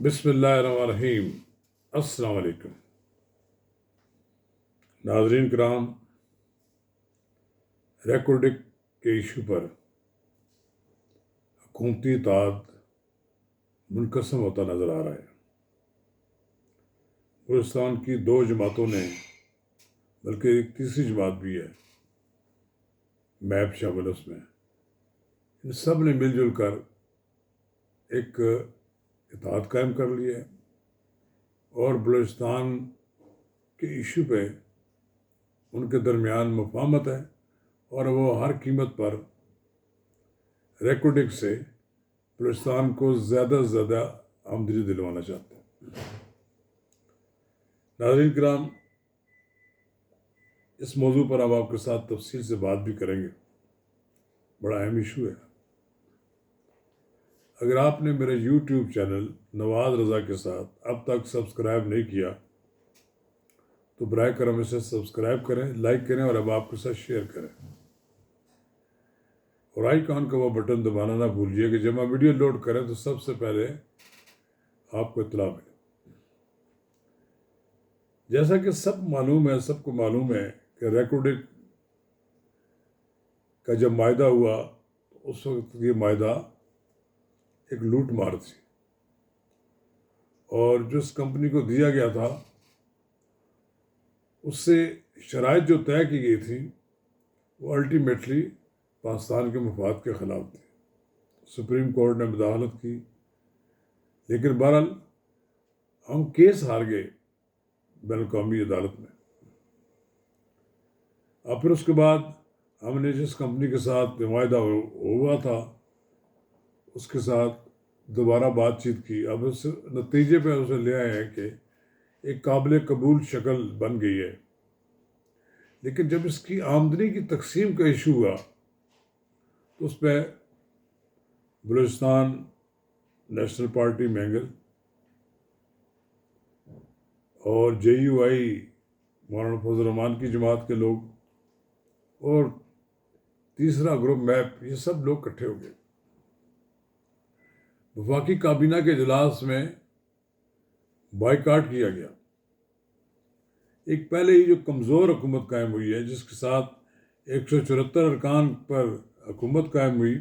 بسم اللہ الرحمن الرحیم۔ السلام علیکم ناظرین کرام، ریکارڈنگ کے ایشو پر حکومتی اطاعت منقسم ہوتا نظر آ رہا ہے۔ بلوچستان کی دو جماعتوں نے، بلکہ ایک تیسری جماعت بھی ہے، میپ شامل اس میں، ان سب نے مل جل کر ایک اتحاد قائم کر لیا ہے اور بلوچستان کے ایشو پہ ان کے درمیان مفاہمت ہے اور وہ ہر قیمت پر ریکارڈنگ سے بلوچستان کو زیادہ سے زیادہ آمدنی دلوانا چاہتے ہیں۔ ناظرین کرام، اس موضوع پر ہم آپ کے ساتھ تفصیل سے بات بھی کریں گے، بڑا اہم ایشو ہے۔ اگر آپ نے میرے یوٹیوب چینل نواز رضا کے ساتھ اب تک سبسکرائب نہیں کیا تو برائے کرم اسے سبسکرائب کریں، لائک کریں اور اب آپ کے ساتھ شیئر کریں، اور آئیکن کا وہ بٹن دبانا نہ بھولیے کہ جب ہم ویڈیو لوڈ کریں تو سب سے پہلے آپ کو اطلاع ملے۔ جیسا کہ سب کو معلوم ہے کہ ریکارڈنگ کا جب معاہدہ ہوا تو اس وقت یہ معاہدہ ایک لوٹ مار تھی، اور جس کمپنی کو دیا گیا تھا اس سے شرائط جو طے کی گئی تھی وہ الٹیمیٹلی پاکستان کے مفاد کے خلاف تھی۔ سپریم کورٹ نے مداخلت کی، لیکن بہرحال ہم کیس ہار گئے بین الاقوامی عدالت میں۔ اور پھر اس کے بعد ہم نے جس کمپنی کے ساتھ معاہدہ ہوا تھا اس کے ساتھ دوبارہ بات چیت کی۔ اب اس نتیجے پہ اسے لے آئے ہیں کہ ایک قابل قبول شکل بن گئی ہے، لیکن جب اس کی آمدنی کی تقسیم کا ایشو ہوا تو اس پہ بلوچستان نیشنل پارٹی مینگل اور جے یو آئی مولانا فضل الرحمان کی جماعت کے لوگ اور تیسرا گروپ میپ، یہ سب لوگ اکٹھے ہو گئے۔ وفاقی کابینہ کے اجلاس میں بائیکاٹ کیا گیا۔ ایک پہلے ہی جو کمزور حکومت قائم ہوئی ہے، جس کے ساتھ 174 ارکان پر حکومت قائم ہوئی،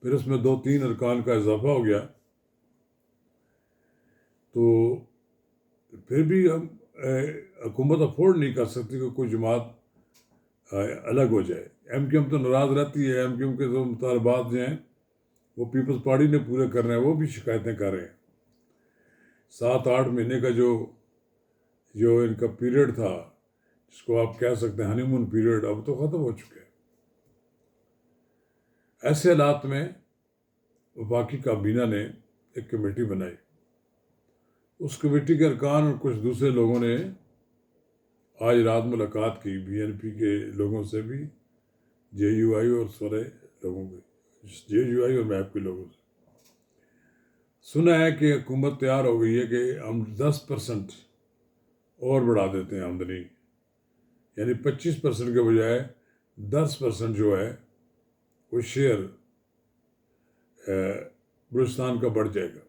پھر اس میں 2-3 ارکان کا اضافہ ہو گیا، تو پھر بھی ہم حکومت افورڈ نہیں کر سکتی کہ کوئی جماعت الگ ہو جائے۔ ایم کیو ایم تو ناراض رہتی ہے، ایم کیو ایم کے جو مطالبات جو ہیں وہ پیپلز پارٹی نے پورے کرنے ہیں، وہ بھی شکایتیں کر رہے ہیں۔ 7-8 مہینے کا جو ان کا پیریڈ تھا، جس کو آپ کہہ سکتے ہیں ہنی مون پیریڈ، اب تو ختم ہو چکے ہیں۔ ایسے حالات میں وفاقی کابینہ نے ایک کمیٹی بنائی۔ اس کمیٹی کے ارکان اور کچھ دوسرے لوگوں نے آج رات ملاقات کی، بی این پی کے لوگوں سے بھی، جے یو آئی اور سارے لوگوں کے، جے یو آئی اور میپ کے لوگوں سے سنا ہے کہ حکومت تیار ہو گئی ہے کہ ہم 10% اور بڑھا دیتے ہیں آمدنی، یعنی 25% کے بجائے 10% جو ہے وہ شیئر بلوچستان کا بڑھ جائے گا،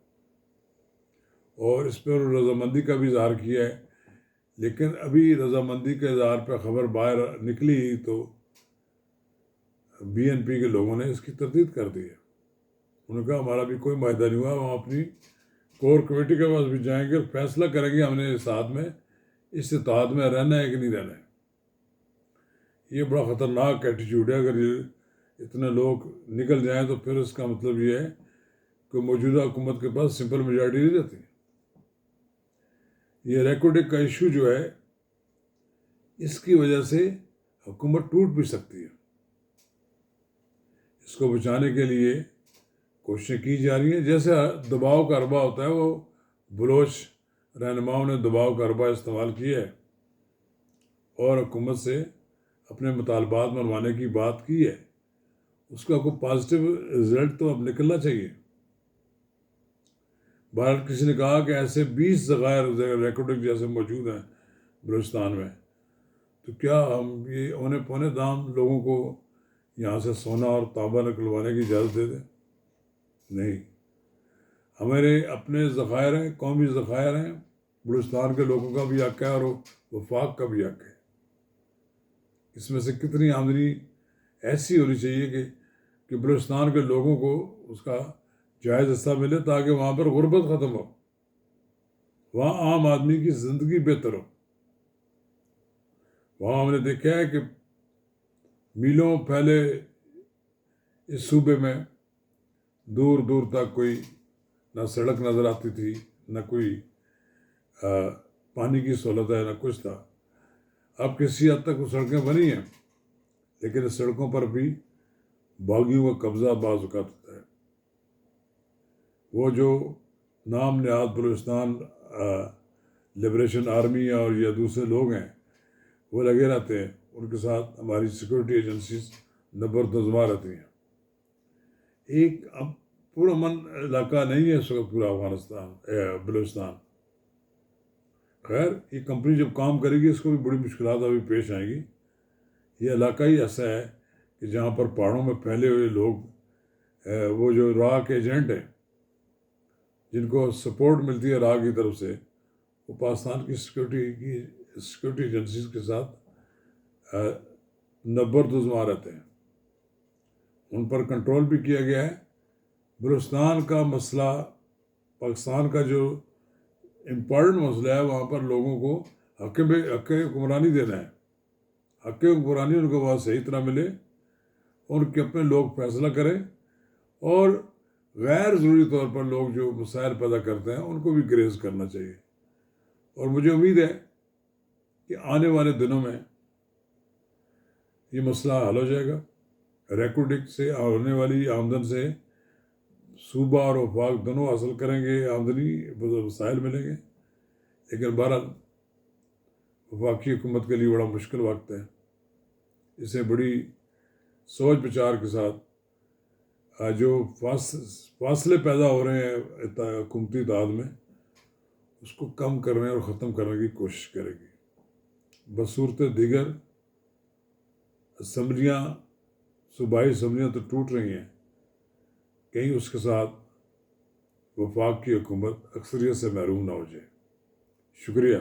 اور اس پر رضامندی کا بھی اظہار کیا ہے۔ لیکن ابھی رضامندی کے اظہار پہ خبر باہر نکلی تو بی این پی کے لوگوں نے اس کی تردید کر دی ہے۔ انہوں نے کہا ہمارا بھی کوئی معاہدہ نہیں ہوا، ہم اپنی کور کمیٹی کے پاس بھی جائیں گے اور فیصلہ کریں گے ہم نے ساتھ میں اس اتحاد میں رہنا ہے کہ نہیں رہنا ہے۔ یہ بڑا خطرناک ایٹیچیوڈ ہے۔ اگر یہ اتنے لوگ نکل جائیں تو پھر اس کا مطلب یہ ہے کہ موجودہ حکومت کے پاس سمپل میجارٹی نہیں رہتی۔ یہ ریکارڈنگ کا ایشو جو ہے، اس کی وجہ سے حکومت ٹوٹ بھی سکتی ہے۔ اس کو بچانے کے لیے کوششیں کی جا رہی ہیں۔ جیسے دباؤ کا حربہ ہوتا ہے، وہ بلوچ رہنماؤں نے دباؤ کا حربہ استعمال کیا ہے اور حکومت سے اپنے مطالبات منوانے کی بات کی ہے۔ اس کا کوئی پازیٹیو رزلٹ تو اب نکلنا چاہیے۔ بہرحال کسی نے کہا کہ ایسے 20 ذخائر ریکارڈنگ جیسے موجود ہیں بلوچستان میں، تو کیا ہم یہ اونے پونے دام لوگوں کو یہاں سے سونا اور تانبا نکلوانے کی اجازت دے دیں؟ نہیں، ہمارے اپنے ذخائر ہیں، قومی ذخائر ہیں، بلوچستان کے لوگوں کا بھی حق ہے اور وفاق کا بھی حق ہے۔ اس میں سے کتنی آمدنی ایسی ہونی چاہیے کہ بلوچستان کے لوگوں کو اس کا جائز حصہ ملے، تاکہ وہاں پر غربت ختم ہو، وہاں عام آدمی کی زندگی بہتر ہو۔ وہاں ہم نے دیکھا ہے کہ میلوں پہلے اس صوبے میں دور دور تک کوئی نہ سڑک نظر آتی تھی، نہ کوئی پانی کی سہولت ہے، نہ کچھ تھا۔ اب کسی حد تک وہ سڑکیں بنی ہیں، لیکن اس سڑکوں پر بھی باغیوں کا قبضہ بعض اوقات ہوتا ہے۔ وہ جو نام نہاد بلوچستان لبریشن آرمی اور یا دوسرے لوگ ہیں، وہ لگے رہتے ہیں، ان کے ساتھ ہماری سیکورٹی ایجنسیز نبردوزمار رہتی ہیں۔ ایک اب پرامن علاقہ نہیں ہے اس وقت پورا افغانستان بلوچستان۔ خیر، یہ کمپنی جب کام کرے گی اس کو بھی بڑی مشکلات ابھی پیش آئیں گی۔ یہ علاقہ ہی ایسا ہے کہ جہاں پر پہاڑوں میں پھیلے ہوئے لوگ، وہ جو راہ کے ایجنٹ ہیں جن کو سپورٹ ملتی ہے راہ کی طرف سے، وہ پاکستان کی سیکورٹی ایجنسیز کے ساتھ نبردوزمار رہتے ہیں۔ ان پر کنٹرول بھی کیا گیا ہے۔ بلوچستان کا مسئلہ، پاکستان کا جو امپورٹنٹ مسئلہ ہے، وہاں پر لوگوں کو حق حکمرانی دینا ہے۔ حق حکمرانی ان کو بہت صحیح طرح ملے، ان کے اپنے لوگ فیصلہ کریں، اور غیر ضروری طور پر لوگ جو مسائل پیدا کرتے ہیں ان کو بھی گریز کرنا چاہیے۔ اور مجھے امید ہے کہ آنے والے دنوں میں یہ مسئلہ حل ہو جائے گا۔ ریکوڈک سے ہونے والی آمدن سے صوبہ اور وفاق دونوں حاصل کریں گے، آمدنی وسائل ملیں گے، لیکن بہرحال وفاقی حکومت کے لیے بڑا مشکل وقت ہے۔ اسے بڑی سوچ بچار کے ساتھ جو فاصلے پیدا ہو رہے ہیں حکومتی اتحاد میں، اس کو کم کرنے اور ختم کرنے کی کوشش کرے گی۔ بصورت دیگر اسمبلیاں، صوبائی اسمبلیاں تو ٹوٹ رہی ہیں، کہیں اس کے ساتھ وفاق کی حکومت اکثریت سے محروم نہ ہو جائے۔ شکریہ۔